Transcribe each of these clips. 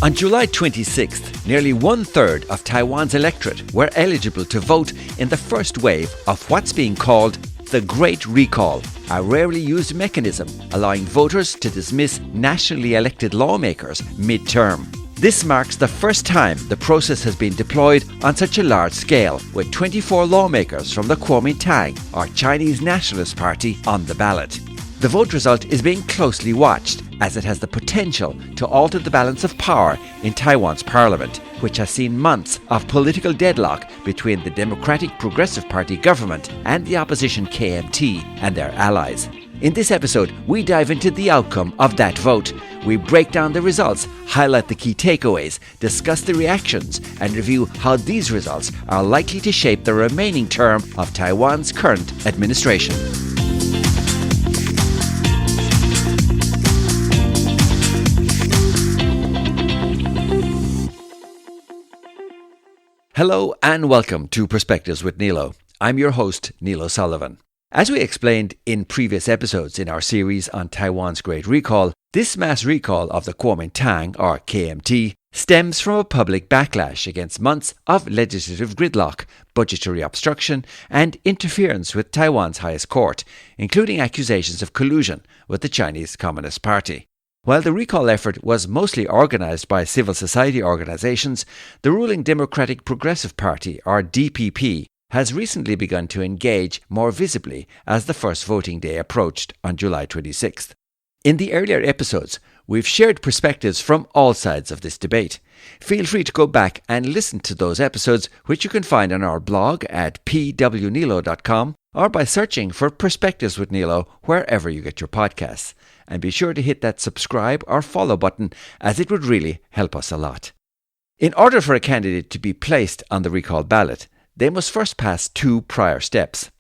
On July 26th, nearly one-third of Taiwan's electorate were eligible to vote in the first wave of what's being called the Great Recall, a rarely used mechanism allowing voters to dismiss nationally elected lawmakers mid-term. This marks the first time the process has been deployed on such a large scale, with 24 lawmakers from the Kuomintang, or Chinese Nationalist Party, on the ballot. The vote result is being closely watched, as it has the potential to alter the balance of power in Taiwan's parliament, which has seen months of political deadlock between the Democratic Progressive Party government and the opposition KMT and their allies. In this episode, we dive into the outcome of that vote. We break down the results, highlight the key takeaways, discuss the reactions, and review how these results are likely to shape the remaining term of Taiwan's current administration. Hello and welcome to Perspectives with Nilo. I'm your host, Nilo Sullivan. As we explained in previous episodes in our series on Taiwan's Great Recall, this mass recall of the Kuomintang, or KMT, stems from a public backlash against months of legislative gridlock, budgetary obstruction, and interference with Taiwan's highest court, including accusations of collusion with the Chinese Communist Party. While the recall effort was mostly organised by civil society organisations, the ruling Democratic Progressive Party, or DPP, has recently begun to engage more visibly as the first voting day approached on July 26th. In the earlier episodes, we've shared perspectives from all sides of this debate. Feel free to go back and listen to those episodes, which you can find on our blog at pwnilo.com or by searching for Perspectives with Nilo wherever you get your podcasts. And be sure to hit that subscribe or follow button, as it would really help us a lot. In order for a candidate to be placed on the recall ballot, they must first pass two prior steps.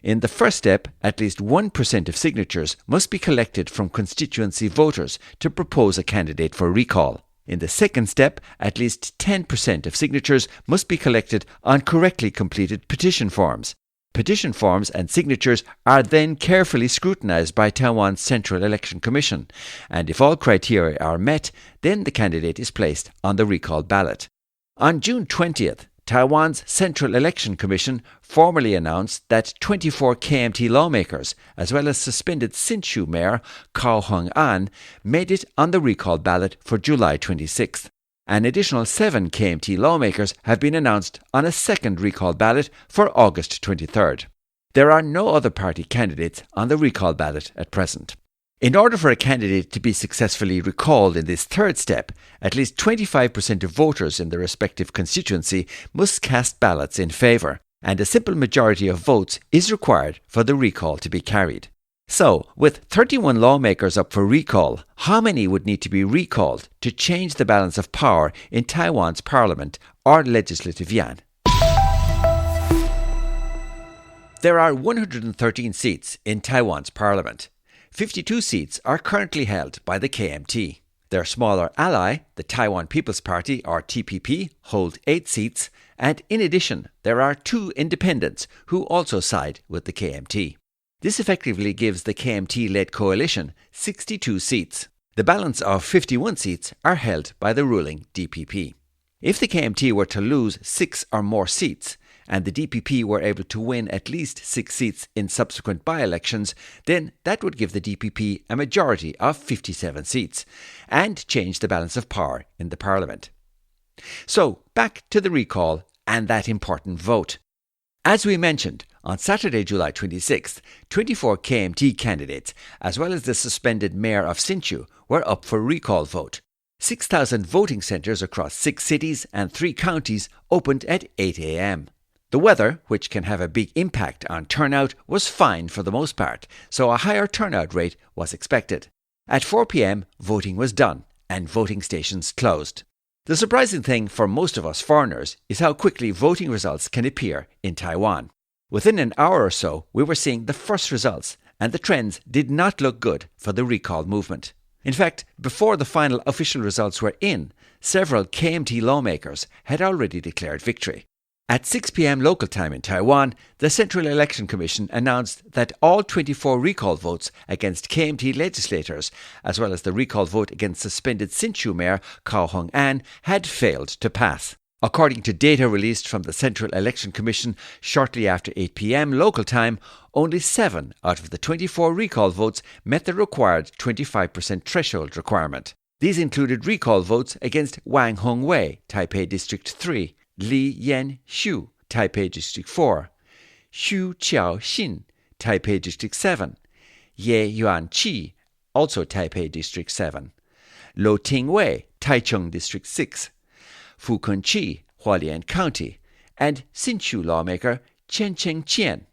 In the first step, at least 1% of signatures must be collected from constituency voters to propose a candidate for recall. In the second step, at least 10% of signatures must be collected on correctly completed petition forms. Petition forms and signatures are then carefully scrutinised by Taiwan's Central Election Commission, and if all criteria are met, then the candidate is placed on the recall ballot. On June 20th, Taiwan's Central Election Commission formally announced that 24 KMT lawmakers, as well as suspended Hsinchu Mayor Cao Hung-an, made it on the recall ballot for July 26th. An additional 7 KMT lawmakers have been announced on a second recall ballot for August 23rd. There are no other party candidates on the recall ballot at present. In order for a candidate to be successfully recalled in this third step, at least 25% of voters in the respective constituency must cast ballots in favour, and a simple majority of votes is required for the recall to be carried. So, with 31 lawmakers up for recall, how many would need to be recalled to change the balance of power in Taiwan's parliament or legislative yuan? There are 113 seats in Taiwan's parliament. 52 seats are currently held by the KMT. Their smaller ally, the Taiwan People's Party, or TPP, hold 8 seats, and in addition, there are 2 independents who also side with the KMT. This effectively gives the KMT-led coalition 62 seats. The balance of 51 seats are held by the ruling DPP. If the KMT were to lose 6 or more seats, and the DPP were able to win at least 6 seats in subsequent by-elections, then that would give the DPP a majority of 57 seats, and change the balance of power in the parliament. So, back to the recall and that important vote. As we mentioned, on Saturday, July 26th, 24 KMT candidates, as well as the suspended mayor of Hsinchu, were up for recall vote. 6,000 voting centres across 6 cities and 3 counties opened at 8 a.m. The weather, which can have a big impact on turnout, was fine for the most part, so a higher turnout rate was expected. At 4 p.m, voting was done and voting stations closed. The surprising thing for most of us foreigners is how quickly voting results can appear in Taiwan. Within an hour or so, we were seeing the first results, and the trends did not look good for the recall movement. In fact, before the final official results were in, several KMT lawmakers had already declared victory. At 6 p.m. local time in Taiwan, the Central Election Commission announced that all 24 recall votes against KMT legislators, as well as the recall vote against suspended Hsinchu Mayor Khaw Hung-an, had failed to pass. According to data released from the Central Election Commission shortly after 8 p.m. local time, only 7 out of the 24 recall votes met the required 25% threshold requirement. These included recall votes against Wang Hongwei, Taipei District 3, Li Yan-xiu, Taipei District 4, Xu Qiao-xin, Taipei District 7, Ye Yuan-chi, also Taipei District 7, Lo Ting-wei, Taichung District 6, Fu Kun-chi, Hualien County, and Hsinchu lawmaker Chen Cheng-chien.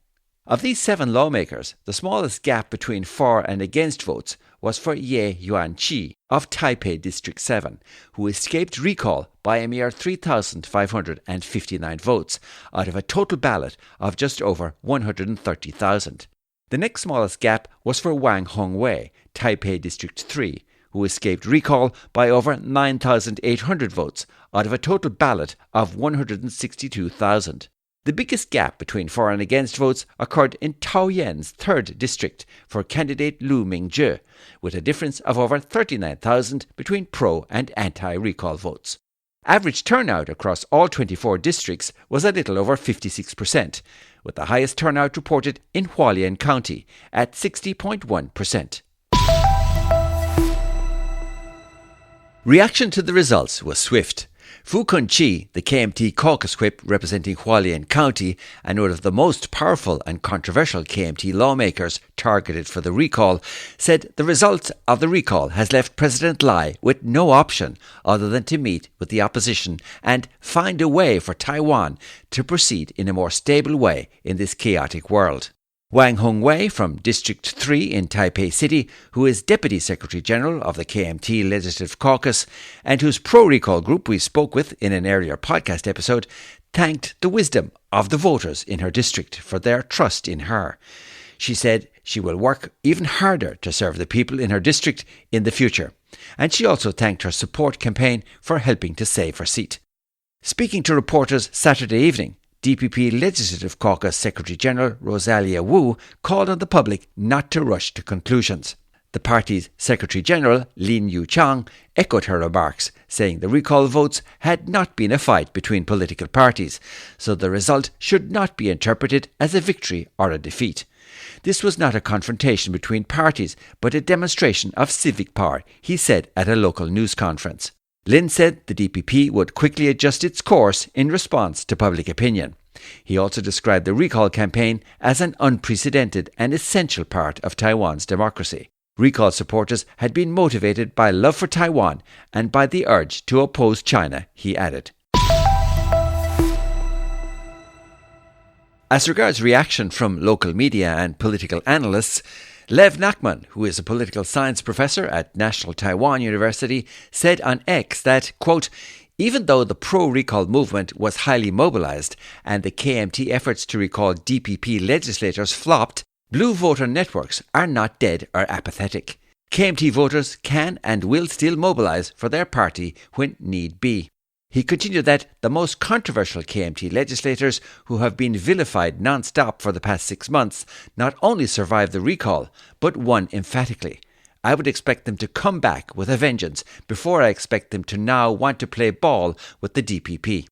Of these 7 lawmakers, the smallest gap between for and against votes was for Ye Yuan-chi of Taipei District 7, who escaped recall by a mere 3,559 votes out of a total ballot of just over 130,000. The next smallest gap was for Wang Hongwei, Taipei District 3, who escaped recall by over 9,800 votes out of a total ballot of 162,000. The biggest gap between for and against votes occurred in Taoyuan's 3rd district for candidate Lu Mingzhe, with a difference of over 39,000 between pro and anti-recall votes. Average turnout across all 24 districts was a little over 56%, with the highest turnout reported in Hualien County at 60.1%. Reaction to the results was swift. Fu Kun-chi, the KMT caucus whip representing Hualien County and one of the most powerful and controversial KMT lawmakers targeted for the recall, said the result of the recall has left President Lai with no option other than to meet with the opposition and find a way for Taiwan to proceed in a more stable way in this chaotic world. Wang Hongwei from District 3 in Taipei City, who is Deputy Secretary General of the KMT Legislative Caucus and whose pro-recall group we spoke with in an earlier podcast episode, thanked the wisdom of the voters in her district for their trust in her. She said she will work even harder to serve the people in her district in the future. And she also thanked her support campaign for helping to save her seat. Speaking to reporters Saturday evening, DPP Legislative Caucus Secretary General Rosalia Wu called on the public not to rush to conclusions. The party's Secretary General Lin Yuchang echoed her remarks, saying the recall votes had not been a fight between political parties, so the result should not be interpreted as a victory or a defeat. This was not a confrontation between parties, but a demonstration of civic power, he said at a local news conference. Lin said the DPP would quickly adjust its course in response to public opinion. He also described the recall campaign as an unprecedented and essential part of Taiwan's democracy. Recall supporters had been motivated by love for Taiwan and by the urge to oppose China, he added. As regards reaction from local media and political analysts, Lev Nachman, who is a political science professor at National Taiwan University, said on X that, quote, even though the pro-recall movement was highly mobilized and the KMT efforts to recall DPP legislators flopped, blue voter networks are not dead or apathetic. KMT voters can and will still mobilize for their party when need be. He continued that the most controversial KMT legislators who have been vilified non-stop for the past 6 months not only survived the recall, but won emphatically. I would expect them to come back with a vengeance before I expect them to now want to play ball with the DPP.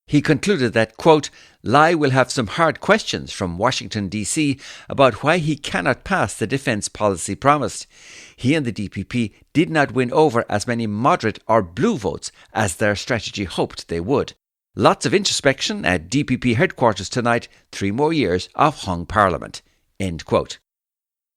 He concluded that, quote, Lai will have some hard questions from Washington, D.C. about why he cannot pass the defence policy promised. He and the DPP did not win over as many moderate or blue votes as their strategy hoped they would. Lots of introspection at DPP headquarters tonight, 3 more years of hung parliament. End quote.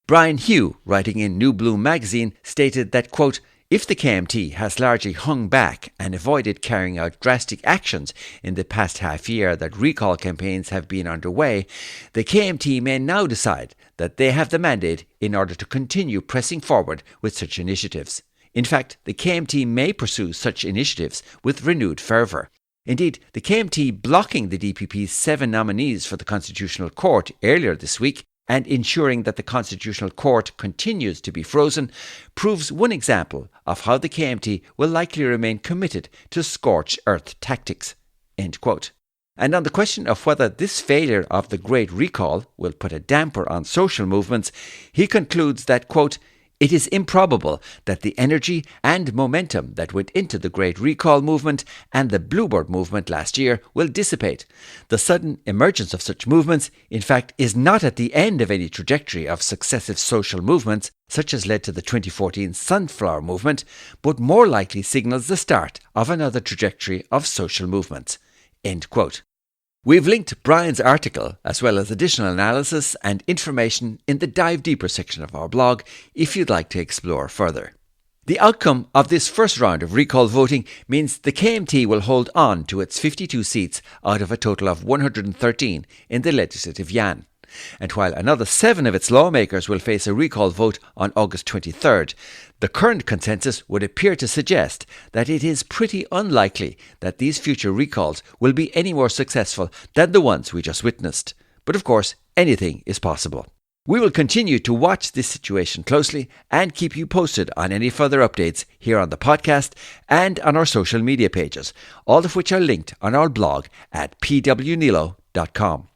Brian Hugh, writing in New Bloom magazine, stated that, quote, if the KMT has largely hung back and avoided carrying out drastic actions in the past half year that recall campaigns have been underway, the KMT may now decide that they have the mandate in order to continue pressing forward with such initiatives. In fact, the KMT may pursue such initiatives with renewed fervour. Indeed, the KMT blocking the DPP's 7 nominees for the Constitutional Court earlier this week and ensuring that the Constitutional Court continues to be frozen proves one example of how the KMT will likely remain committed to scorched earth tactics. End quote. And on the question of whether this failure of the Great Recall will put a damper on social movements, he concludes that, quote, "It is improbable that the energy and momentum that went into the Great Recall movement and the Bluebird movement last year will dissipate. The sudden emergence of such movements, in fact, is not at the end of any trajectory of successive social movements, such as led to the 2014 Sunflower Movement, but more likely signals the start of another trajectory of social movements." End quote. We've linked Brian's article, as well as additional analysis and information in the Dive Deeper section of our blog if you'd like to explore further. The outcome of this first round of recall voting means the KMT will hold on to its 52 seats out of a total of 113 in the Legislative Yuan. And while another 7 of its lawmakers will face a recall vote on August 23rd, the current consensus would appear to suggest that it is pretty unlikely that these future recalls will be any more successful than the ones we just witnessed. But of course, anything is possible. We will continue to watch this situation closely and keep you posted on any further updates here on the podcast and on our social media pages, all of which are linked on our blog at pwnilo.com.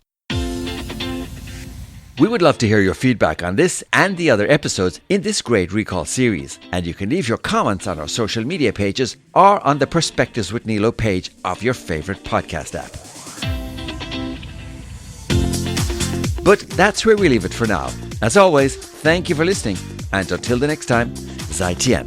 We would love to hear your feedback on this and the other episodes in this Great Recall series, and you can leave your comments on our social media pages or on the Perspectives with Nilo page of your favourite podcast app. But that's where we leave it for now. As always, thank you for listening, and until the next time, Zai Tian.